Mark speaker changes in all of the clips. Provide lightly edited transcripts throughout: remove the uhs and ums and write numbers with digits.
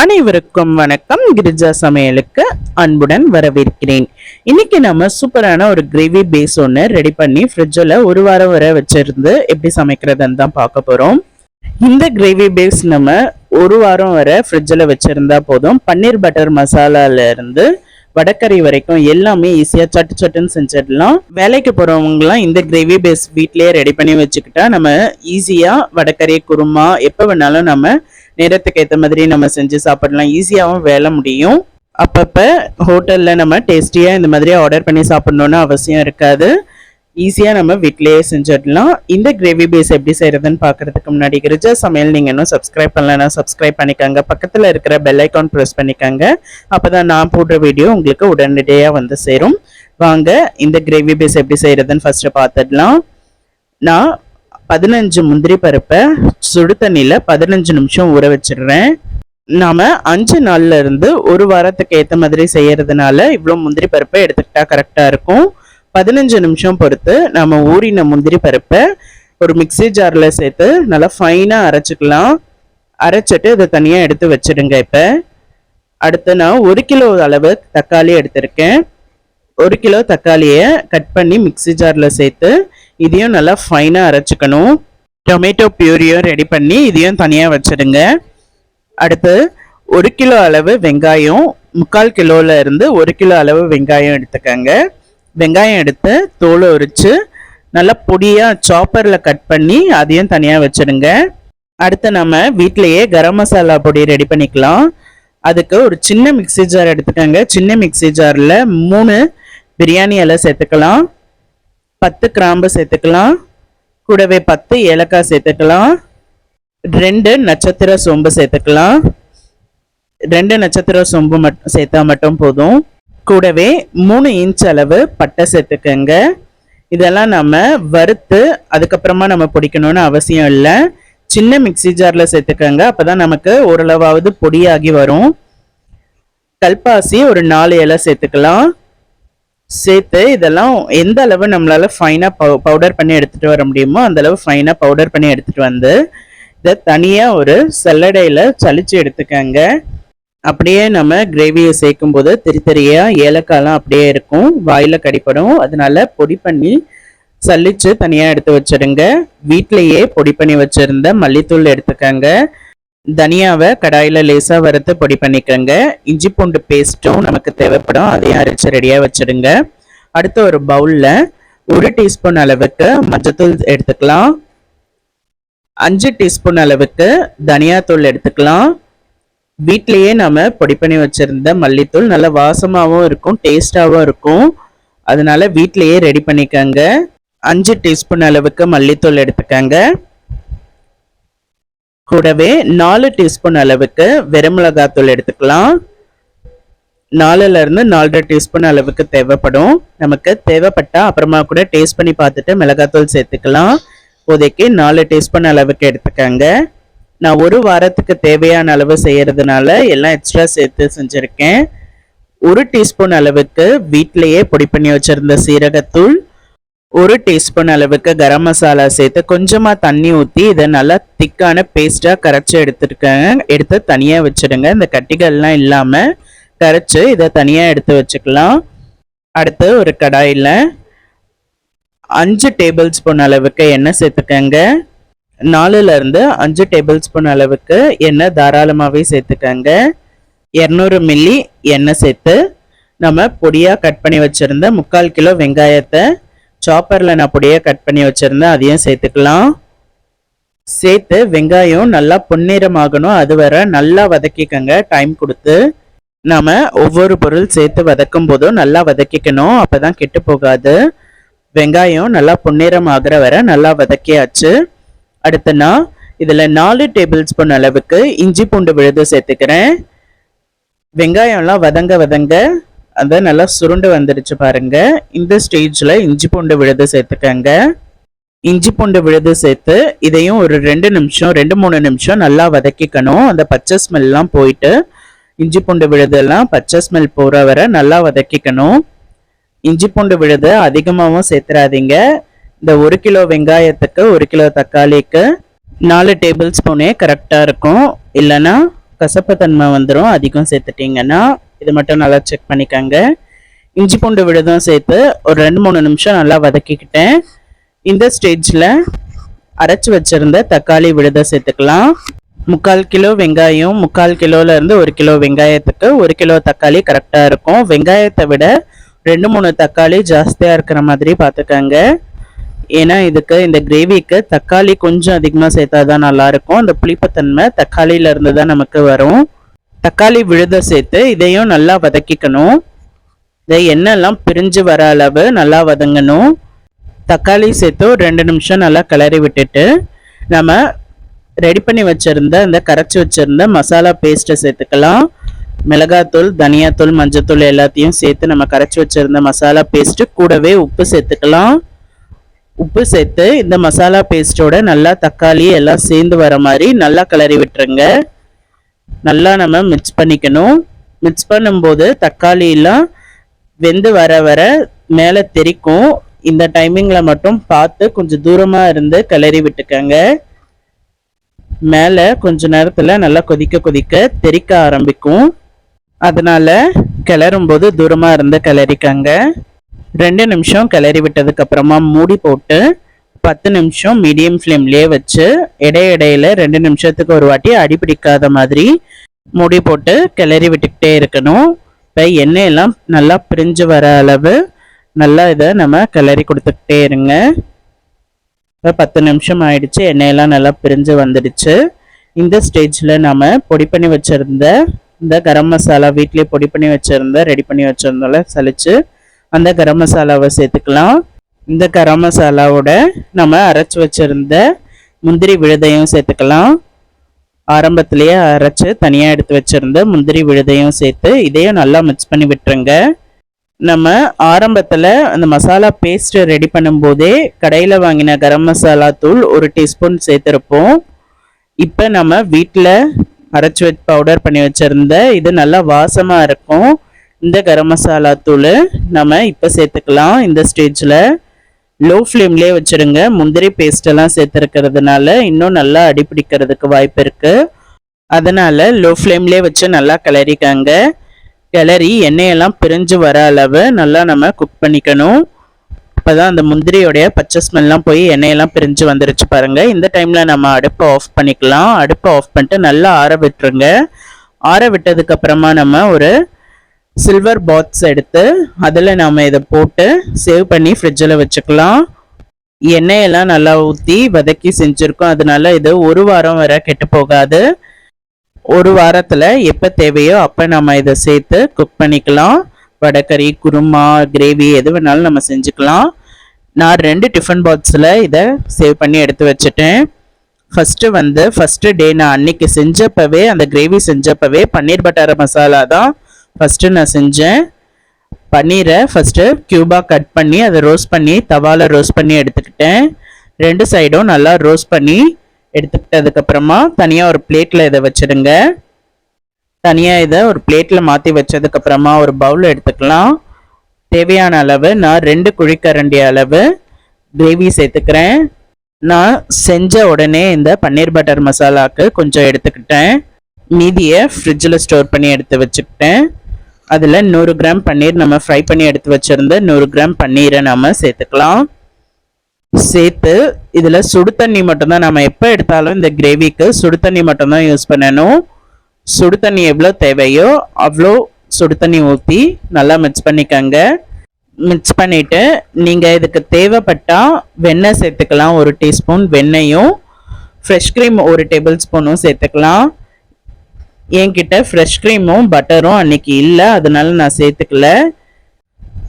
Speaker 1: அனைவருக்கும் வணக்கம். கிரிஜா சமையலுக்கு அன்புடன் வரவேற்கிறேன். இன்னைக்கு நம்ம சூப்பரான ஒரு கிரேவி பேஸ் ஒன்று ரெடி பண்ணி ஃப்ரிட்ஜில் ஒரு வாரம் வரை வச்சிருந்து எப்படி சமைக்கிறதுன்னு தான் பார்க்க போகிறோம். இந்த கிரேவி பேஸ் நம்ம ஒரு வாரம் வரை ஃப்ரிட்ஜில் வச்சிருந்தா போதும். பன்னீர் பட்டர் மசாலால இருந்து வடக்கறி வரைக்கும் எல்லாமே ஈஸியாக சட்டு சட்டுன்னு செஞ்சிடலாம். வேலைக்கு போகிறவங்களாம் இந்த கிரேவி பேஸ் வீட்லேயே ரெடி பண்ணி வச்சுக்கிட்டா நம்ம ஈஸியாக வடக்கறி குருமா எப்போ வேணாலும் நம்ம நேரத்துக்கு ஏற்ற மாதிரி நம்ம செஞ்சு சாப்பிடலாம். ஈஸியாகவும் வேலை முடியும். அப்பப்போ ஹோட்டலில் நம்ம டேஸ்டியாக இந்த மாதிரி ஆர்டர் பண்ணி சாப்பிடணுன்னு அவசியம் இருக்காது. ஈஸியாக நம்ம வீட்டிலேயே செஞ்சிடலாம். இந்த கிரேவி பேஸ் எப்படி செய்கிறதுன்னு பார்க்குறதுக்கு முன்னாடி கிரிஜா சமையல் நீங்கள் இன்னும் சப்ஸ்கிரைப் பண்ணலன்னா சப்ஸ்கிரைப் பண்ணிக்கோங்க. பக்கத்தில் இருக்கிற பெல் ஐக்கான் ப்ரெஸ் பண்ணிக்கோங்க. அப்போ தான் நான் போடுற வீடியோ உங்களுக்கு உடனடியாக வந்து சேரும். வாங்க இந்த கிரேவி பேஸ் எப்படி செய்கிறதுன்னு ஃபஸ்ட்டு பார்த்துடலாம். நான் 15 முந்திரி பருப்பை சுடு தண்ணியில் 15 நிமிஷம் ஊற வச்சிடுறேன். நாம் 5 நாள்ல இருந்து ஒரு வாரத்துக்கு ஏற்ற மாதிரி செய்யறதுனால இவ்வளோ முந்திரி பருப்பை எடுத்துக்கிட்டா கரெக்டாக இருக்கும். 15 நிமிஷம் பொறுத்து நம்ம ஊறின முந்திரி பருப்பை ஒரு மிக்சி ஜாரில் சேர்த்து நல்லா ஃபைனாக அரைச்சிக்கலாம். அரைச்சிட்டு இதை தனியாக எடுத்து வச்சிடுங்க. இப்போ அடுத்து நான் 1 கிலோ அளவு தக்காளி எடுத்திருக்கேன். 1 கிலோ தக்காளியை கட் பண்ணி மிக்சி ஜாரில் சேர்த்து இதையும் நல்லா ஃபைனாக அரைச்சிக்கணும். டொமேட்டோ பியூரியும் ரெடி பண்ணி இதையும் தனியாக வச்சிடுங்க. அடுத்து 1 கிலோ அளவு வெங்காயம், 3/4 கிலோவில் இருந்து 1 கிலோ அளவு வெங்காயம் எடுத்துக்கோங்க. வெங்காயம் எடுத்து தோலை உரித்து நல்லா பொடியாக சாப்பரில் கட் பண்ணி அதையும் தனியாக வச்சிடுங்க. அடுத்து நம்ம வீட்டிலையே கரம் மசாலா பொடி ரெடி பண்ணிக்கலாம். அதுக்கு ஒரு சின்ன மிக்சி ஜார் எடுத்துக்கோங்க. சின்ன மிக்சி ஜாரில் 3 பிரியாணி இலை சேர்த்துக்கலாம், 10 கிராம்பு சேர்த்துக்கலாம், கூடவே 10 ஏலக்காய் சேர்த்துக்கலாம், 2 நட்சத்திர சோம்பு சேர்த்துக்கலாம். 2 நட்சத்திர சோம்பு சேர்த்தா மட்டும் போதும். கூடவே 3 இன்ச் அளவு பட்டை சேர்த்துக்கங்க. இதெல்லாம் நம்ம வறுத்து அதுக்கப்புறமா நம்ம பொடிக்கணும்னு அவசியம் இல்லை. சின்ன மிக்சி ஜாரில் சேர்த்துக்கங்க. அப்போதான் நமக்கு ஓரளவாவது பொடியாகி வரும். கல்பாசி ஒரு 4 இலை சேர்த்துக்கலாம். சேர்த்து இதெல்லாம் எந்த அளவு நம்மளால ஃபைனாக பவுடர் பண்ணி எடுத்துகிட்டு வர முடியுமோ அந்த அளவு ஃபைனாக பவுடர் பண்ணி எடுத்துகிட்டு வந்து இதை தனியாக ஒரு சல்லடையில் சளிச்சு எடுத்துக்கங்க. அப்படியே நம்ம கிரேவியை சேர்க்கும் போது திரியாக ஏலக்காய்லாம் அப்படியே இருக்கும், வாயில் கடிப்படும். அதனால பொடி பண்ணி சளிச்சு தனியாக எடுத்து வச்சிடுங்க. வீட்டிலையே பொடி பண்ணி வச்சுருந்த மல்லித்தூள் எடுத்துக்கங்க. தனியாவை கடாயில் லேசாக வறுத்து பொடி பண்ணிக்கோங்க. இஞ்சி பூண்டு பேஸ்ட்டும் நமக்கு தேவைப்படும், அதையும் அரைச்சி ரெடியாக வச்சுடுங்க. அடுத்து ஒரு பவுலில் 1 டீஸ்பூன் அளவுக்கு மஞ்சத்தூள் எடுத்துக்கலாம். 5 டீஸ்பூன் அளவுக்கு தனியாத்தூள் எடுத்துக்கலாம். வீட்டிலையே நம்ம பொடி பண்ணி வச்சுருந்த மல்லித்தூள் நல்ல வாசமாகவும் இருக்கும், டேஸ்டாகவும் இருக்கும். அதனால வீட்டிலையே ரெடி பண்ணிக்கோங்க. 5 டீஸ்பூன் அளவுக்கு மல்லித்தூள் எடுத்துக்கோங்க. கூடவே 4 டீஸ்பூன் அளவுக்கு வெறுமிளகாத்தூள் எடுத்துக்கலாம். 4ல இருந்து 4.5 டீஸ்பூன் அளவுக்கு தேவைப்படும். நமக்கு தேவைப்பட்டா அப்புறமா கூட டேஸ்ட் பண்ணி பார்த்துட்டு மிளகாத்தூள் சேர்த்துக்கலாம். இப்போதைக்கு 4 டீஸ்பூன் அளவுக்கு எடுத்துக்கங்க. நான் ஒரு வாரத்துக்கு தேவையான அளவு செய்யறதுனால எல்லாம் எக்ஸ்ட்ரா சேர்த்து செஞ்சுருக்கேன். 1 டீஸ்பூன் அளவுக்கு வீட்டிலையே பொடி பண்ணி வச்சிருந்த சீரகத்தூள், 1 டீஸ்பூன் அளவுக்கு கரம் மசாலா சேர்த்து கொஞ்சமாக தண்ணி ஊற்றி இதை நல்லா திக்கான பேஸ்ட்டாக கரைச்சி எடுத்து தனியாக வச்சுடுங்க. இந்த கட்டிகள்லாம் இல்லாமல் கரைச்சி இதை தனியாக எடுத்து வச்சுக்கலாம். அடுத்து ஒரு கடாயில் 5 டேபிள் ஸ்பூன் அளவுக்கு எண்ணெய் சேர்த்துக்கங்க. 4ல இருந்து 5 டேபிள் ஸ்பூன் அளவுக்கு எண்ணெய் தாராளமாகவே சேர்த்துக்கங்க. 200 மில்லி எண்ணெய் சேர்த்து நம்ம பொடியாக கட் பண்ணி வச்சுருந்த 3/4 கிலோ வெங்காயத்தை சாப்பரில் நான் பொடியாக கட் பண்ணி வச்சுருந்தேன், அதையும் சேர்த்துக்கலாம். சேர்த்து வெங்காயம் நல்லா பொன்னிறமாகணும், அது வரை நல்லா வதக்கிக்கங்க. டைம் கொடுத்து நாம் ஒவ்வொரு பொருள் சேர்த்து வதக்கும் போதும் நல்லா வதக்கிக்கணும், அப்போ தான் கெட்டு போகாது. வெங்காயம் நல்லா பொன்னிறம் ஆகிற வரை நல்லா வதக்கியாச்சு. அடுத்து நான் இதில் 4 டேபிள் ஸ்பூன் அளவுக்கு இஞ்சி பூண்டு விழுது சேர்த்துக்கிறேன். வெங்காயம்லாம் வதங்க அதை நல்லா சுருண்டு வந்துடுச்சு பாருங்க. இந்த ஸ்டேஜில் இஞ்சி பூண்டு விழுது சேர்த்துக்கங்க. இஞ்சி பூண்டு விழுது சேர்த்து இதையும் ஒரு 2-3 நிமிஷம் நல்லா வதக்கிக்கணும். அந்த பச்சை ஸ்மெல்லாம் போயிட்டு இஞ்சி பூண்டு விழுதெல்லாம் பச்சை ஸ்மெல் போகிற வரை நல்லா வதக்கிக்கணும். இஞ்சி பூண்டு விழுது அதிகமாகவும் சேர்த்துறாதீங்க. இந்த 1 கிலோ வெங்காயத்துக்கு 1 கிலோ தக்காளிக்கு 4 டேபிள் ஸ்பூனே கரெக்டாக இருக்கும். இல்லைன்னா கசப்பு தன்மை வந்துடும் அதிகம் சேர்த்துட்டிங்கன்னா. இது மட்டும் நல்லா செக் பண்ணிக்கோங்க. இஞ்சி பூண்டு விழுதும் சேர்த்து ஒரு 2-3 நிமிஷம் நல்லா வதக்கிக்கிட்டேன். இந்த ஸ்டேஜில் அரைச்சி வச்சுருந்த தக்காளி விழுதை சேர்த்துக்கலாம். 3/4 கிலோ வெங்காயம், 3/4 கிலோலேருந்து 1 கிலோ வெங்காயத்துக்கு 1 கிலோ தக்காளி கரெக்டாக இருக்கும். வெங்காயத்தை விட 2-3 தக்காளி ஜாஸ்தியாக இருக்கிற மாதிரி பார்த்துக்கோங்க. ஏன்னா இதுக்கு இந்த கிரேவிக்கு தக்காளி கொஞ்சம் அதிகமாக சேர்த்தா தான் நல்லாயிருக்கும். அந்த புளிப்புத்தன்மை தக்காளியிலேருந்து தான் நமக்கு வரும். தக்காளி விழுத சேர்த்து இதையும் நல்லா வதக்கிக்கணும். இதை எண்ணெய்லாம் பிரிஞ்சு வர அளவு நல்லா வதங்கணும். தக்காளி சேர்த்து ஒரு 2 நிமிஷம் நல்லா கிளறி விட்டுட்டு நம்ம ரெடி பண்ணி வச்சுருந்த இந்த கரைச்சி வச்சுருந்த மசாலா பேஸ்ட்டை சேர்த்துக்கலாம். மிளகாத்தூள், தனியாத்தூள், மஞ்சத்தூள் எல்லாத்தையும் சேர்த்து நம்ம கரைச்சி வச்சுருந்த மசாலா பேஸ்ட்டு கூடவே உப்பு சேர்த்துக்கலாம். உப்பு சேர்த்து இந்த மசாலா பேஸ்ட்டோட நல்லா தக்காளி எல்லாம் சேர்ந்து வர மாதிரி நல்லா கிளறி விட்டுருங்க. நல்லா நம்ம மிக்ஸ் பண்ணிக்கணும். மிக்ஸ் பண்ணும்போது தக்காளியெல்லாம் வெந்து வர வர மேலே தெறிக்கும். இந்த டைமிங்கில் மட்டும் பார்த்து கொஞ்சம் தூரமாக இருந்து கிளறி விட்டுக்கங்க. மேலே கொஞ்ச நேரத்தில் நல்லா கொதிக்க கொதிக்க தெறிக்க ஆரம்பிக்கும். அதனால கிளறும் போது தூரமாக இருந்து கிளறிக்கங்க. 2 நிமிஷம் கிளறி விட்டதுக்கு அப்புறமா மூடி போட்டு 10 நிமிஷம் மீடியம் ஃப்ளேம்லேயே வச்சு இடையில 2 நிமிஷத்துக்கு ஒரு வாட்டி அடிப்பிடிக்காத மாதிரி மூடி போட்டு கிளறி விட்டுக்கிட்டே இருக்கணும். இப்போ எண்ணெயெல்லாம் நல்லா பிரிஞ்சு வர அளவு நல்லா இதை நம்ம கிளறி கொடுத்துக்கிட்டே இருங்க. இப்போ 10 நிமிஷம் ஆயிடுச்சு. எண்ணெயெல்லாம் நல்லா பிரிஞ்சு வந்துடுச்சு. இந்த ஸ்டேஜில் நம்ம பொடி பண்ணி வச்சுருந்த இந்த கரம் மசாலா வீட்டிலே பொடி பண்ணி வச்சுருந்த ரெடி பண்ணி வச்சுருந்தோம்ல சலிச்சு அந்த கரம் மசாலாவை சேர்த்துக்கலாம். இந்த கரம் மசாலாவோட நம்ம அரைச்சி வச்சுருந்த முந்திரி விழுதையும் சேர்த்துக்கலாம். ஆரம்பத்திலேயே அரைச்சி தனியாக எடுத்து வச்சுருந்த முந்திரி விழுதையும் சேர்த்து இதையும் நல்லா மிக்ஸ் பண்ணி விட்டுருங்க. நம்ம ஆரம்பத்தில் அந்த மசாலா பேஸ்ட்டு ரெடி பண்ணும்போதே கடையில் வாங்கின கரம் மசாலா தூள் 1 டீஸ்பூன் சேர்த்துருப்போம். இப்போ நம்ம வீட்டில் அரைச்சி வச்சு பவுடர் பண்ணி வச்சுருந்த இது நல்லா வாசமாக இருக்கும். இந்த கரம் மசாலா தூள் நம்ம இப்போ சேர்த்துக்கலாம். இந்த ஸ்டேஜில் லோ ஃப்ளேம்லேயே வச்சுருங்க. முந்திரி பேஸ்டெல்லாம் சேர்த்துருக்கிறதுனால இன்னும் நல்லா அடிப்பிடிக்கிறதுக்கு வாய்ப்பு இருக்குது. அதனால் லோ ஃப்ளேம்லேயே வச்சு நல்லா கிளறிக்காங்க. கிளறி எண்ணெயெல்லாம் பிரிஞ்சு வர அளவு நல்லா நம்ம குக் பண்ணிக்கணும். அப்போ தான் அந்த முந்திரியோடைய பச்சை ஸ்மெல்லாம் போய் எண்ணெயெல்லாம் பிரிஞ்சு வந்துருச்சு பாருங்கள். இந்த டைமில் நம்ம அடுப்பை ஆஃப் பண்ணிக்கலாம். அடுப்பை ஆஃப் பண்ணிட்டு நல்லா ஆற விட்டுருங்க. ஆற விட்டதுக்கப்புறமா நம்ம ஒரு சில்வர் பாக்ஸ் எடுத்து அதில் நம்ம இதை போட்டு சேவ் பண்ணி ஃப்ரிட்ஜில் வச்சுக்கலாம். எண்ணெயெல்லாம் நல்லா ஊற்றி வதக்கி செஞ்சுருக்கோம். அதனால இது 1 வாரம் வரை கெட்டு போகாது. 1 வாரத்தில் எப்போ தேவையோ அப்போ நம்ம இதை சேர்த்து குக் பண்ணிக்கலாம். வடைக்கறி, குருமா, கிரேவி எது வேணாலும் நம்ம செஞ்சுக்கலாம். நான் 2 டிஃபன் பாக்ஸில் இதை சேவ் பண்ணி எடுத்து வச்சுட்டேன். ஃபஸ்ட்டு டே நான் அன்னைக்கு செஞ்சப்பவே அந்த கிரேவி செஞ்சப்பவே பன்னீர் பட்டர் மசாலா தான் ஃபஸ்ட்டு நான் செஞ்சேன். பன்னீரை ஃபஸ்ட்டு க்யூபாக கட் பண்ணி அதை ரோஸ்ட் பண்ணி தவாவில் ரோஸ்ட் பண்ணி எடுத்துக்கிட்டேன். 2 சைடும் நல்லா ரோஸ்ட் பண்ணி எடுத்துக்கிட்டதுக்கப்புறமா தனியாக ஒரு பிளேட்டில் இதை வச்சுடுங்க. தனியாக இதை ஒரு பிளேட்டில் மாற்றி வச்சதுக்கப்புறமா ஒரு பவுல் எடுத்துக்கலாம். தேவையான அளவு நான் 2 குழிக்கரண்டி அளவு கிரேவி சேர்த்துக்கிறேன். நான் செஞ்ச உடனே இந்த பன்னீர் பட்டர் மசாலாவுக்கு கொஞ்சம் எடுத்துக்கிட்டேன். மீதியை ஃப்ரிட்ஜில் ஸ்டோர் பண்ணி எடுத்து வச்சுக்கிட்டேன். அதில் 100 கிராம் பன்னீர் நம்ம ஃப்ரை பண்ணி எடுத்து வச்சுருந்த 100 கிராம் பன்னீரை நம்ம சேர்த்துக்கலாம். சேர்த்து இதில் சுடு தண்ணி மட்டும்தான் நம்ம எப்போ எடுத்தாலும் இந்த கிரேவிக்கு சுடு தண்ணி மட்டும்தான் யூஸ் பண்ணணும். சுடு தண்ணி எவ்வளோ தேவையோ அவ்வளோ சுடு தண்ணி ஊற்றி நல்லா மிக்ஸ் பண்ணிக்கோங்க. மிக்ஸ் பண்ணிவிட்டு நீங்கள் இதுக்கு தேவைப்பட்டால் வெண்ணெய் சேர்த்துக்கலாம். 1 டீஸ்பூன் வெண்ணெயும் ஃப்ரெஷ் க்ரீம் 1 டேபிள் ஸ்பூனும் சேர்த்துக்கலாம். என்கிட்ட ஃப்ரெஷ் க்ரீமும் பட்டரும் அன்றைக்கி இல்லை, அதனால நான் சேர்த்துக்கல.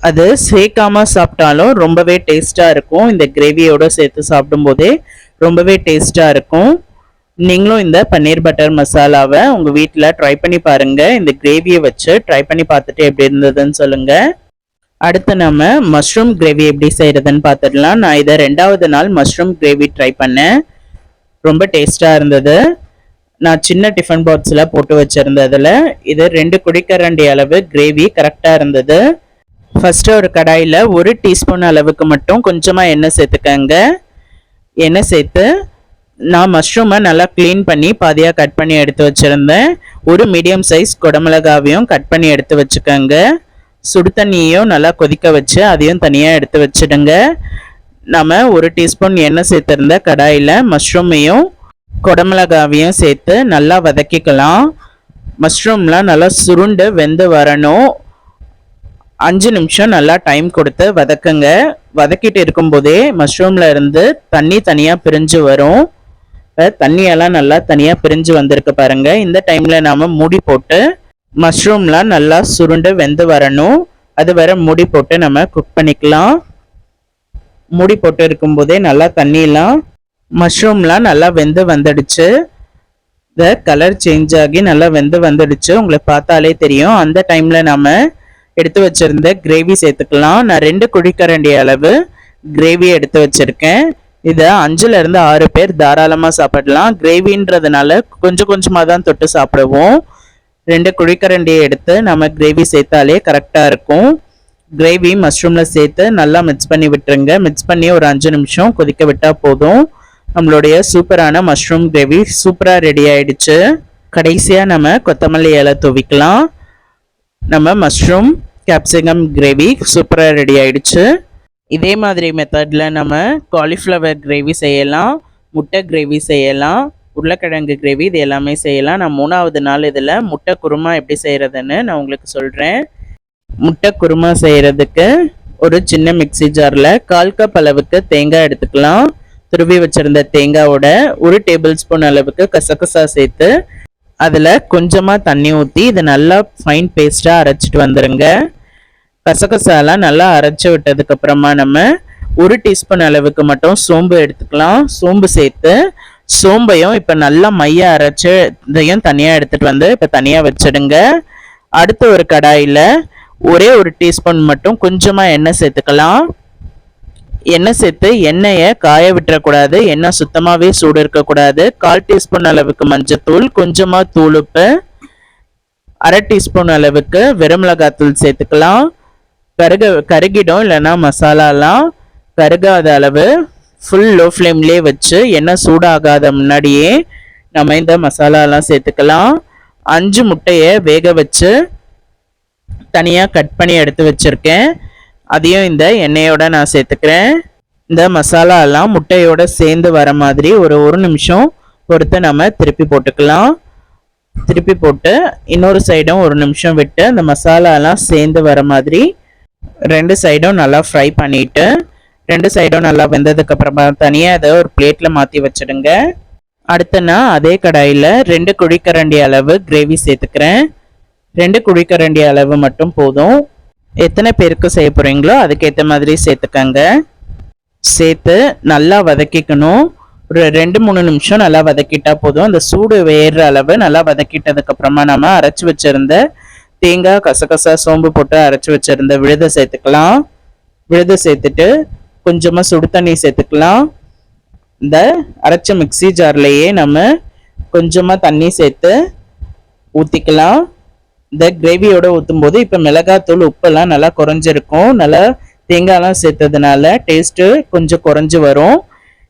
Speaker 1: அது சேர்க்காம சாப்பிட்டாலும் ரொம்பவே டேஸ்ட்டாக இருக்கும். இந்த கிரேவியோடு சேர்த்து சாப்பிடும்போதே ரொம்பவே டேஸ்ட்டாக இருக்கும். நீங்களும் இந்த பன்னீர் பட்டர் மசாலாவை உங்கள் வீட்டில் ட்ரை பண்ணி பாருங்கள். இந்த கிரேவியை வச்சு ட்ரை பண்ணி பார்த்துட்டு எப்படி இருந்ததுன்னு சொல்லுங்கள். அடுத்து நம்ம மஷ்ரூம் கிரேவி எப்படி செய்கிறதுன்னு பார்த்துடலாம். நான் இதை 2வது நாள் மஷ்ரூம் கிரேவி ட்ரை பண்ணேன். ரொம்ப டேஸ்ட்டாக இருந்தது. நான் சின்ன டிஃபன் பாக்ஸில் போட்டு வச்சுருந்ததில் இது 2 குழிக்கரண்டி அளவு கிரேவி கரெக்டாக இருந்தது. ஃபஸ்ட்டு ஒரு கடாயில் 1 டீஸ்பூன் அளவுக்கு மட்டும் கொஞ்சமாக எண்ணெய் சேர்த்துக்கங்க. எண்ணெய் சேர்த்து நான் மஷ்ரூமை நல்லா க்ளீன் பண்ணி பாதியாக கட் பண்ணி எடுத்து வச்சுருந்தேன். ஒரு மீடியம் சைஸ் குடமிளகாவையும் கட் பண்ணி எடுத்து வச்சுக்கோங்க. சுடு தண்ணியையும் நல்லா கொதிக்க வச்சு அதையும் தனியாக எடுத்து வச்சுடுங்க. நம்ம 1 டீஸ்பூன் எண்ணெய் சேர்த்துருந்த கடாயில் மஷ்ரூமையும் குடமிளகாவையும் சேர்த்து நல்லா வதக்கிக்கலாம். மஷ்ரூம்லாம் நல்லா சுருண்டு வெந்து வரணும். 5 நிமிஷம் நல்லா டைம் கொடுத்து வதக்குங்க. வதக்கிட்டு இருக்கும்போதே மஷ்ரூம்ல இருந்து தண்ணி தனியாக பிரிஞ்சு வரும். தண்ணியெல்லாம் நல்லா தனியாக பிரிஞ்சு வந்திருக்கு பாருங்க. இந்த டைம்ல நாம மூடி போட்டு மஷ்ரூம்லாம் நல்லா சுருண்டு வெந்து வரணும். அது வரை மூடி போட்டு நம்ம குக் பண்ணிக்கலாம். மூடி போட்டு இருக்கும்போதே நல்லா தண்ணியெல்லாம் மஷ்ரூம்லாம் நல்லா வெந்து வந்துடுச்சு. இந்த கலர் சேஞ்ச் ஆகி நல்லா வெந்து வந்துடுச்சு, உங்களுக்கு பார்த்தாலே தெரியும். அந்த டைம்ல நாம எடுத்து வச்சிருந்த கிரேவி சேர்த்துக்கலாம். நான் 2 குழிக்கரண்டி அளவு கிரேவி எடுத்து வச்சிருக்கேன். இதை 5லேருந்து 6 பேர் தாராளமாக சாப்பிடலாம். கிரேவின்றதுனால கொஞ்சம் கொஞ்சமாக தான் தொட்டு சாப்பிடுவோம். 2 குழிக்கரண்டியை எடுத்து நம்ம கிரேவி சேர்த்தாலே கரெக்டாக இருக்கும். கிரேவி மஷ்ரூமில் சேர்த்து நல்லா மிக்ஸ் பண்ணி விட்டுருங்க. மிக்ஸ் பண்ணி ஒரு 5 நிமிஷம் கொதிக்க விட்டால் போதும். நம்மளுடைய சூப்பரான மஷ்ரூம் கிரேவி சூப்பராக ரெடி ஆயிடுச்சு. கடைசியாக நம்ம கொத்தமல்லி இலை தூவிக்கலாம். நம்ம மஷ்ரூம் கேப்சிகம் கிரேவி சூப்பராக ரெடி ஆயிடுச்சு. இதே மாதிரி மெத்தடில் நம்ம காலிஃப்ளவர் கிரேவி செய்யலாம், முட்டை கிரேவி செய்யலாம், உருளைக்கிழங்கு கிரேவி, இது எல்லாமே செய்யலாம். நான் 3வது நாள் இதில் முட்டை குருமா எப்படி செய்கிறதுன்னு நான் உங்களுக்கு சொல்கிறேன். முட்டை குருமா செய்கிறதுக்கு ஒரு சின்ன மிக்சி ஜாரில் 1/4 கப் அளவுக்கு தேங்காய் எடுத்துக்கலாம். துருவி வச்சுருந்த தேங்காயோட 1 டேபிள் ஸ்பூன் அளவுக்கு கசகசா சேர்த்து அதில் கொஞ்சமாக தண்ணி ஊற்றி இதை நல்லா ஃபைன் பேஸ்ட்டாக அரைச்சிட்டு வந்துடுங்க. கசகசாலாம் நல்லா அரைச்சி விட்டதுக்கு அப்புறமா நம்ம 1 டீஸ்பூன் அளவுக்கு மட்டும் சோம்பு எடுத்துக்கலாம். சோம்பு சேர்த்து சோம்பையும் இப்போ நல்லா மைய அரைச்சி இதையும் தனியாக எடுத்துகிட்டு வந்து இப்போ தனியாக வச்சிடுங்க. அடுத்த ஒரு கடாயில் ஒரே 1 டீஸ்பூன் மட்டும் கொஞ்சமாக எண்ணெய் சேர்த்துக்கலாம். எண்ணெய் சேர்த்து எண்ணெயை காய விட்டுறக்கூடாது. எண்ணெய் சுத்தமாகவே சூடு இருக்கக்கூடாது. 1/4 டீஸ்பூன் அளவுக்கு மஞ்சத்தூள், கொஞ்சமாக தூளுப்பு, 1/2 டீஸ்பூன் அளவுக்கு வெறுமிளகாத்தூள் சேர்த்துக்கலாம். கருகிடும், இல்லைன்னா மசாலாலாம் கருகாத அளவு ஃபுல் லோ ஃப்ளேம்லேயே வச்சு எண்ணெய் சூடாகாத முன்னாடியே நம்ம இந்த மசாலாலாம் சேர்த்துக்கலாம். 5 முட்டையை வேக வச்சு தனியாக கட் பண்ணி எடுத்து வச்சுருக்கேன். அதையும் இந்த எண்ணெயோட நான் சேர்த்துக்கிறேன். இந்த மசாலாலாம் முட்டையோட சேர்ந்து வர மாதிரி ஒரு 1 நிமிஷம் பொறுத்து நம்ம திருப்பி போட்டுக்கலாம். திருப்பி போட்டு இன்னொரு சைடும் 1 நிமிஷம் விட்டு அந்த மசாலாலாம் சேர்ந்து வர மாதிரி 2 சைடும் நல்லா ஃப்ரை பண்ணிவிட்டு 2 சைடும் நல்லா வெந்ததுக்கு அப்புறமா தனியாக அதை ஒரு பிளேட்டில் மாற்றி வச்சுடுங்க. அடுத்து நான் அதே கடாயில் 2 குழிக்கரண்டி அளவு கிரேவி சேர்த்துக்கிறேன். 2 குழிக்கரண்டி அளவு மட்டும் போதும். எத்தனை பேருக்கு செய்ய போகிறீங்களோ அதுக்கேற்ற மாதிரி சேர்த்துக்கங்க. சேர்த்து நல்லா வதக்கிக்கணும். ஒரு 2-3 நிமிஷம் நல்லா வதக்கிட்டா போதும். அந்த சூடு வேறுற அளவு நல்லா வதக்கிட்டதுக்கு அப்புறமா நம்ம அரைச்சி வச்சிருந்த தேங்காய், கசகசா, சோம்பு போட்டு அரைச்சி வச்சிருந்த விழுதை சேர்த்துக்கலாம். விழுதை சேர்த்துட்டு கொஞ்சமாக சுடு தண்ணி சேர்த்துக்கலாம். இந்த அரைச்ச மிக்சி ஜார்லேயே நம்ம கொஞ்சமாக தண்ணி சேர்த்து ஊற்றிக்கலாம். இந்த கிரேவியோட ஊற்றும் போது இப்போ மிளகாத்தூள், உப்பெல்லாம் நல்லா குறைஞ்சிருக்கும். நல்லா தேங்காய்லாம் சேர்த்ததுனால டேஸ்ட்டு கொஞ்சம் குறைஞ்சி வரும்.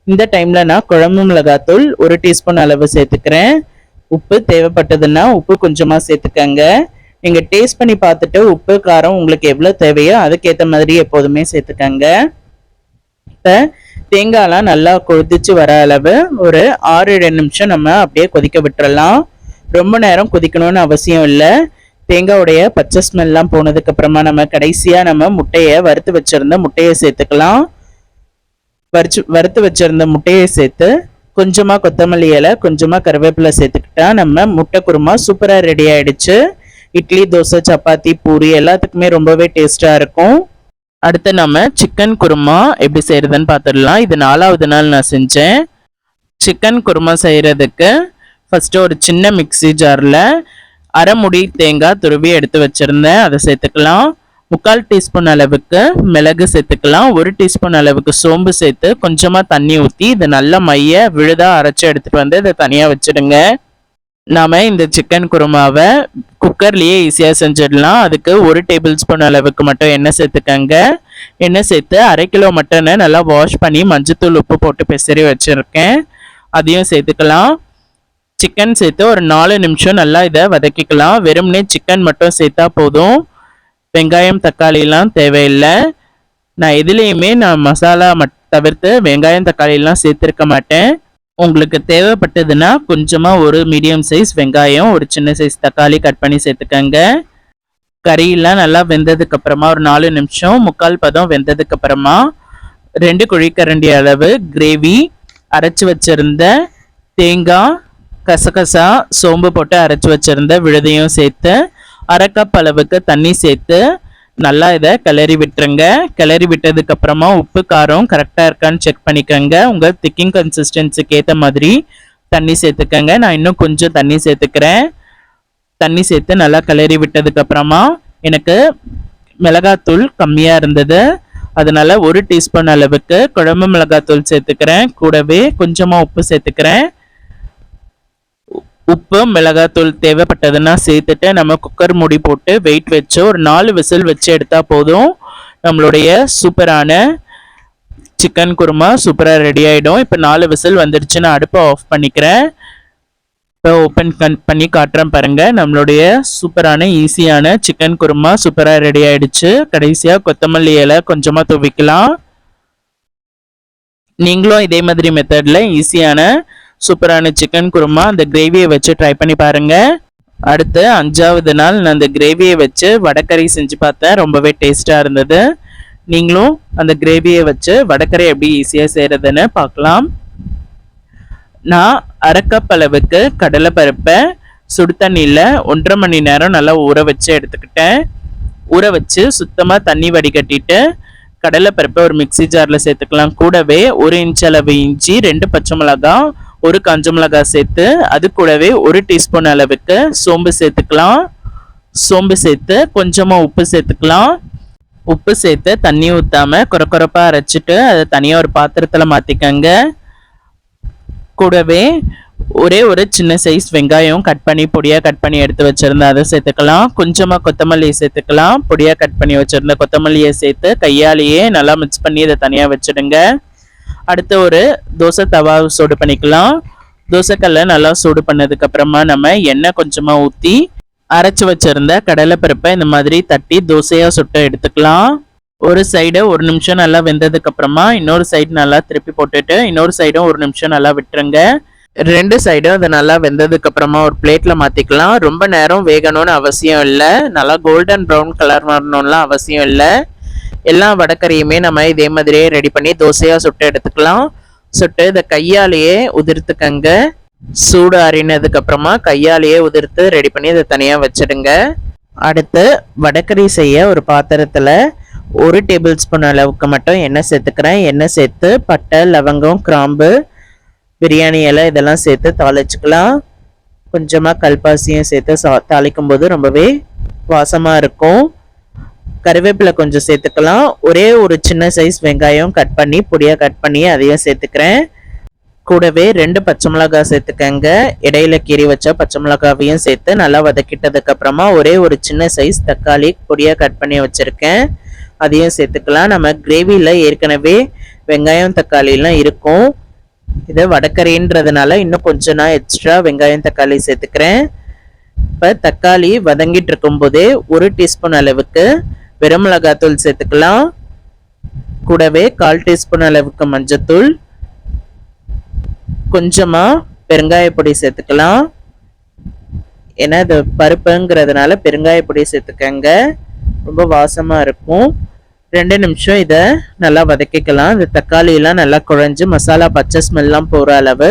Speaker 1: இந்த டைமில் நான் குழம்பு மிளகாத்தூள் 1 டீஸ்பூன் அளவு சேர்த்துக்கிறேன். உப்பு தேவைப்பட்டதுன்னா உப்பு கொஞ்சமாக சேர்த்துக்கங்க. நீங்கள் டேஸ்ட் பண்ணி பார்த்துட்டு உப்பு காரம் உங்களுக்கு எவ்வளோ தேவையோ அதுக்கேற்ற மாதிரி எப்போதுமே சேர்த்துக்கங்க. இப்போ தேங்காய்லாம் நல்லா கொதிச்சு வர அளவு ஒரு 6-7 நிமிஷம் நம்ம அப்படியே கொதிக்க விட்டுறலாம். ரொம்ப நேரம் கொதிக்கணும்னு அவசியம் இல்லை. தேங்காயோடைய பச்சை ஸ்மெல்லாம் போனதுக்கு அப்புறமா நம்ம கடைசியாக நம்ம முட்டையை வறுத்து வச்சிருந்த முட்டையை சேர்த்துக்கலாம். வறுத்து வச்சிருந்த முட்டையை சேர்த்து கொஞ்சமாக கொத்தமல்லி இலை, கொஞ்சமாக கருவேப்பிலை சேர்த்துக்கிட்டா நம்ம முட்டை குருமா சூப்பராக ரெடி ஆயிடுச்சு. இட்லி, தோசை, சப்பாத்தி, பூரி எல்லாத்துக்குமே ரொம்பவே டேஸ்டாக இருக்கும். அடுத்து நம்ம சிக்கன் குருமா எப்படி செய்கிறதுன்னு பார்த்துடலாம். இது 4வது நாள் நான் செஞ்சேன். சிக்கன் குருமா செய்கிறதுக்கு ஃபஸ்ட்டு ஒரு சின்ன மிக்சி ஜாரில் 1/2 முடி தேங்காய் துருவி எடுத்து வச்சுருந்தேன், அதை சேர்த்துக்கலாம். 3/4 டீஸ்பூன் அளவுக்கு மிளகு சேர்த்துக்கலாம். 1 டீஸ்பூன் அளவுக்கு சோம்பு சேர்த்து கொஞ்சமாக தண்ணி ஊற்றி இதை நல்லா மைய விழுதாக அரைச்சி எடுத்துகிட்டு வந்து இதை தனியாக வச்சுடுங்க. நாம் இந்த சிக்கன் குருமாவை குக்கர்லேயே ஈஸியாக செஞ்சிடலாம். அதுக்கு 1 டேபிள் ஸ்பூன் அளவுக்கு மட்டும் எண்ணெய் சேர்த்துக்கங்க. எண்ணெய் சேர்த்து 1/2 கிலோ மட்டனை நல்லா வாஷ் பண்ணி மஞ்சத்தூள், உப்பு போட்டு பெசரி வச்சுருக்கேன். அதையும் சேர்த்துக்கலாம். சிக்கன் சேர்த்து ஒரு 4 நிமிஷம் நல்லா இதை வதக்கிக்கலாம். வெறும்னே சிக்கன் மட்டும் சேர்த்தா போதும், வெங்காயம் தக்காளிலாம் தேவையில்லை. நான் எதுலேயுமே மசாலா தவிர்த்து வெங்காயம் தக்காளிலாம் சேர்த்துருக்க மாட்டேன். உங்களுக்கு தேவைப்பட்டதுன்னா கொஞ்சமாக ஒரு மீடியம் சைஸ் வெங்காயம், ஒரு சின்ன சைஸ் தக்காளி கட் பண்ணி சேர்த்துக்கங்க. கறியெல்லாம் நல்லா வெந்ததுக்கு அப்புறமா ஒரு 4 நிமிஷம் 3/4 பதம் வெந்ததுக்கு அப்புறமா 2 குழிக்கரண்டி அளவு கிரேவி, அரைச்சி வச்சிருந்த தேங்காய், கசகசா, சோம்பு போட்டு அரைச்சி வச்சிருந்த விழுதையும் சேர்த்து 1/2 கப் அளவுக்கு தண்ணி சேர்த்து நல்லா இதை கிளறி விட்டுருங்க. கிளறி விட்டதுக்கு அப்புறமா உப்பு காரம் கரெக்டாக இருக்கான்னு செக் பண்ணிக்கோங்க. உங்கள் திக்கிங் கன்சிஸ்டன்சிக்கு ஏற்ற மாதிரி தண்ணி சேர்த்துக்கங்க. நான் இன்னும் கொஞ்சம் தண்ணி சேர்த்துக்கிறேன். தண்ணி சேர்த்து நல்லா கிளறி விட்டதுக்கு அப்புறமா எனக்கு மிளகாத்தூள் கம்மியாக இருந்தது, அதனால 1 டீஸ்பூன் அளவுக்கு குழம்பு மிளகாத்தூள் சேர்த்துக்கிறேன். கூடவே கொஞ்சமாக உப்பு சேர்த்துக்கிறேன். உப்பு மிளகாத்தூள் தேவைப்பட்டதுன்னா சேர்த்துட்டு நம்ம குக்கர் மூடி போட்டு வெயிட் வச்சு ஒரு 4 விசில் வச்சு எடுத்தா போதும். நம்மளுடைய சூப்பரான சிக்கன் குருமா சூப்பராக ரெடி ஆகிடும். இப்போ 4 விசில் வந்துடுச்சு, நான் அடுப்பை ஆஃப் பண்ணிக்கிறேன். இப்போ ஓப்பன் பண்ணி காட்டுறேன் பாருங்க. நம்மளுடைய சூப்பரான ஈஸியான சிக்கன் குருமா சூப்பராக ரெடி ஆயிடுச்சு. கடைசியாக கொத்தமல்லி இலை கொஞ்சமாக தூவிக்கலாம். நீங்களும் இதே மாதிரி மெத்தடில் ஈஸியான சூப்பரான சிக்கன் குருமா அந்த கிரேவியை வச்சு ட்ரை பண்ணி பாருங்க. அடுத்து 5வது நாள் நான் அந்த கிரேவியை வச்சு வடைக்கறி செஞ்சு பார்த்தேன். ரொம்பவே டேஸ்டாக இருந்தது. நீங்களும் அந்த கிரேவியை வச்சு வடைக்கறி எப்படி ஈஸியாக செய்கிறதுன்னு பார்க்கலாம். நான் 1/2 கப் அளவுக்கு கடலை பருப்பை சுடு தண்ணியில் 1.5 மணி நேரம் நல்லா ஊற வச்சு எடுத்துக்கிட்டேன். ஊற வச்சு சுத்தமாக தண்ணி வடிகட்டிட்டு கடலை பருப்பை ஒரு மிக்சி ஜாரில் சேர்த்துக்கலாம். கூடவே 1 இன்ச் அளவு இஞ்சி, 2 பச்சை மிளகாய், 1 காஞ்ச மிளகாய் சேர்த்து அது கூடவே 1 டீஸ்பூன் அளவுக்கு சோம்பு சேர்த்துக்கலாம். சோம்பு சேர்த்து கொஞ்சமாக உப்பு சேர்த்துக்கலாம். உப்பு சேர்த்து தண்ணி ஊற்றாமல் குறப்பாக அரைச்சிட்டு அதை தனியாக ஒரு பாத்திரத்தில் மாற்றிக்கங்க. கூடவே ஒரு சின்ன சைஸ் வெங்காயம் கட் பண்ணி பொடியாக கட் பண்ணி எடுத்து வச்சுருந்தேன், அதை சேர்த்துக்கலாம். கொஞ்சமாக கொத்தமல்லி சேர்த்துக்கலாம். பொடியாக கட் பண்ணி வச்சுருந்த கொத்தமல்லியை சேர்த்து கையாலேயே நல்லா மிக்ஸ் பண்ணி இதை தனியாக வச்சுடுங்க. அடுத்து ஒரு தோசை தவா சூடு பண்ணிக்கலாம். தோசைக்கல்லை நல்லா சூடு பண்ணதுக்கப்புறமா நம்ம எண்ணெய் கொஞ்சமாக ஊற்றி அரைச்சி வச்சுருந்த கடலைப்பருப்பை இந்த மாதிரி தட்டி தோசையாக சுட்டு எடுத்துக்கலாம். ஒரு சைடு 1 நிமிஷம் நல்லா வெந்ததுக்கு அப்புறமா இன்னொரு சைடு நல்லா திருப்பி போட்டுட்டு இன்னொரு சைடும் 1 நிமிஷம் நல்லா விட்டுருங்க. 2 சைடும் அது நல்லா வெந்ததுக்கு அப்புறமா ஒரு பிளேட்ல மாத்திக்கலாம். ரொம்ப நேரம் வேகணும்னு அவசியம் இல்லை, நல்லா கோல்டன் ப்ரௌன் கலர் வரணும்லாம் அவசியம் இல்லை. எல்லா வடைக்கறியுமே நம்ம இதே மாதிரியே ரெடி பண்ணி தோசையா சுட்டு எடுத்துக்கலாம். சுட்டு இதை கையாலேயே உதிர்த்துக்கங்க. சூடு அறினதுக்கு அப்புறமா கையாலேயே உதிர்த்து ரெடி பண்ணி இதை தனியா வச்சிடுங்க. அடுத்து வடைக்கறி செய்ய ஒரு பாத்திரத்துல 1 டேபிள் ஸ்பூன் அளவுக்கு மட்டும் எண்ணெய் சேர்த்துக்கிறேன். எண்ணெய் சேர்த்து பட்டை, லவங்கம், கிராம்பு, பிரியாணி இலை இதெல்லாம் சேர்த்து தாளிச்சுக்கலாம். கொஞ்சமாக கல்பாசியும் சேர்த்து தாளிக்கும் போது ரொம்பவே வாசமாக இருக்கும். கருவேப்பிலை கொஞ்சம் சேர்த்துக்கலாம். ஒரு சின்ன சைஸ் வெங்காயம் கட் பண்ணி பொடியாக கட் பண்ணி அதையும் சேர்த்துக்கிறேன். கூடவே 2 பச்சை மிளகாய் சேர்த்துக்கங்க. இடையில கீறி வச்ச பச்சை மிளகாவையும் சேர்த்து நல்லா வதக்கிட்டதுக்கு அப்புறமா ஒரு சின்ன சைஸ் தக்காளி பொடியாக கட் பண்ணி வச்சிருக்கேன், அதையும் சேர்த்துக்கலாம். நம்ம கிரேவியில் ஏற்கனவே வெங்காயம் தக்காளிலாம் இருக்கும். இது வடைக்கறின்றதுனால இன்னும் கொஞ்சம் நான் எக்ஸ்ட்ரா வெங்காயம் தக்காளி சேர்த்துக்கிறேன். இப்போ தக்காளி வதங்கிட்டு இருக்கும் போதே 1 டீஸ்பூன் அளவுக்கு வெறும் மிளகாத்தூள் சேர்த்துக்கலாம். கூடவே 1/4 டீஸ்பூன் அளவுக்கு மஞ்சத்தூள், கொஞ்சமாக பெருங்காய பொடி சேர்த்துக்கலாம். ஏன்னா இது பருப்புங்கிறதுனால பெருங்காய பொடி சேர்த்துக்கங்க, ரொம்ப வாசமாக இருக்கும். 2 நிமிஷம் இதை நல்லா வதக்கிக்கலாம். இந்த தக்காளியெல்லாம் நல்லா குழஞ்சு மசாலா பச்சை ஸ்மெல்லாம் போகிற அளவு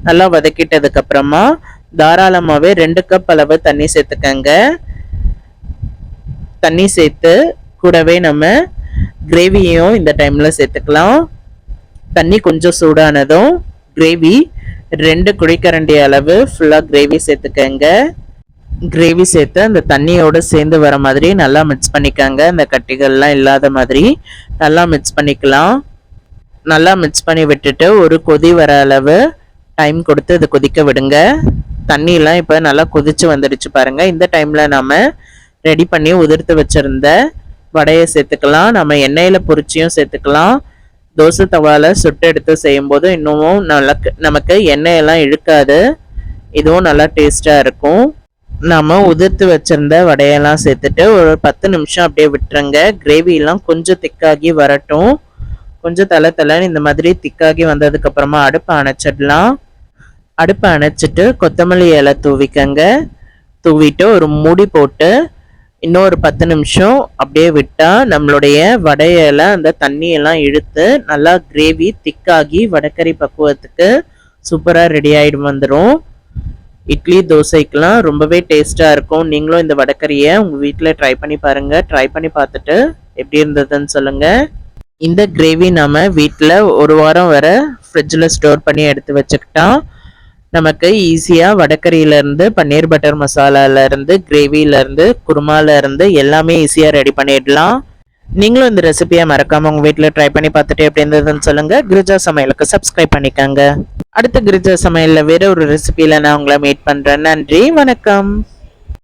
Speaker 1: நல்லா வதக்கிட்டதுக்கு அப்புறமா தாராளமாகவே 2 கப் அளவு தண்ணி சேர்த்துக்கங்க. தண்ணி சேர்த்து கூடவே நம்ம கிரேவியையும் இந்த டைமில் சேர்த்துக்கலாம். தண்ணி கொஞ்சம் சூடானதும் கிரேவி 2 குழிக்கரண்டி அளவு ஃபுல்லாக கிரேவி சேர்த்துக்கங்க. கிரேவி சேர்த்து அந்த தண்ணியோடு சேர்ந்து வர மாதிரி நல்லா மிக்ஸ் பண்ணிக்கோங்க. இந்த கட்டிகள்லாம் இல்லாத மாதிரி நல்லா மிக்ஸ் பண்ணிக்கலாம். நல்லா மிக்ஸ் பண்ணி விட்டுட்டு ஒரு கொதி வர அளவு டைம் கொடுத்து இதை கொதிக்க விடுங்க. தண்ணியெலாம் இப்போ நல்லா கொதிச்சு வந்துடுச்சு பாருங்கள். இந்த டைமில் நம்ம ரெடி பண்ணி உதிர்த்து வச்சுருந்த வடையை சேர்த்துக்கலாம். நம்ம எண்ணெயில் பொரிச்சியும் சேர்த்துக்கலாம். தோசை தவால சுட்டு எடுத்து செய்யும்போது இன்னமும் நமக்கு எண்ணெய் எல்லாம் இழுக்காது. இதுவும் நல்லா டேஸ்டா இருக்கும். நம்ம உதிர்த்து வச்சிருந்த வடையெல்லாம் சேர்த்துட்டு ஒரு 10 நிமிஷம் அப்படியே விட்டுருங்க. கிரேவி எல்லாம் கொஞ்சம் திக்காகி வரட்டும். கொஞ்சம் தலைன்னு இந்த மாதிரி திக்காகி வந்ததுக்கு அப்புறமா அடுப்பை அணைச்சிடலாம். அடுப்பை அணைச்சிட்டு கொத்தமல்லி இலை தூவிக்கங்க. தூவிட்டு ஒரு மூடி போட்டு இன்னும் ஒரு 10 நிமிஷம் அப்படியே விட்டா நம்மளுடைய வடையில அந்த தண்ணியெல்லாம் இழுத்து நல்லா கிரேவி திக்காகி வடைக்கறி பக்குவத்துக்கு சூப்பராக ரெடி ஆகிடு வந்துடும். இட்லி தோசைக்கெல்லாம் ரொம்பவே டேஸ்ட்டாக இருக்கும். நீங்களும் இந்த வடைக்கறியை உங்கள் வீட்டில் ட்ரை பண்ணி பாருங்கள். ட்ரை பண்ணி பார்த்துட்டு எப்படி இருந்ததுன்னு சொல்லுங்கள். இந்த கிரேவி நம்ம வீட்டில் ஒரு வாரம் வரை ஃப்ரிட்ஜில் ஸ்டோர் பண்ணி எடுத்து வச்சுக்கிட்டா நமக்கு ஈஸியாக வடைக்கறியிலேருந்து பன்னீர் பட்டர் மசாலாலேருந்து கிரேவியிலேருந்து குருமாலேருந்து எல்லாமே ஈஸியாக ரெடி பண்ணிடலாம். நீங்களும் இந்த ரெசிபியை மறக்காமல் உங்கள் வீட்டில் ட்ரை பண்ணி பார்த்துட்டு எப்படி இருந்ததுன்னு சொல்லுங்கள். கிரிஜா சமையலுக்கு சப்ஸ்கிரைப் பண்ணிக்கோங்க. அடுத்த கிரிஜா சமையலில் வேற ஒரு ரெசிபியில் நான் உங்களை மீட் பண்ணுறேன். நன்றி, வணக்கம்.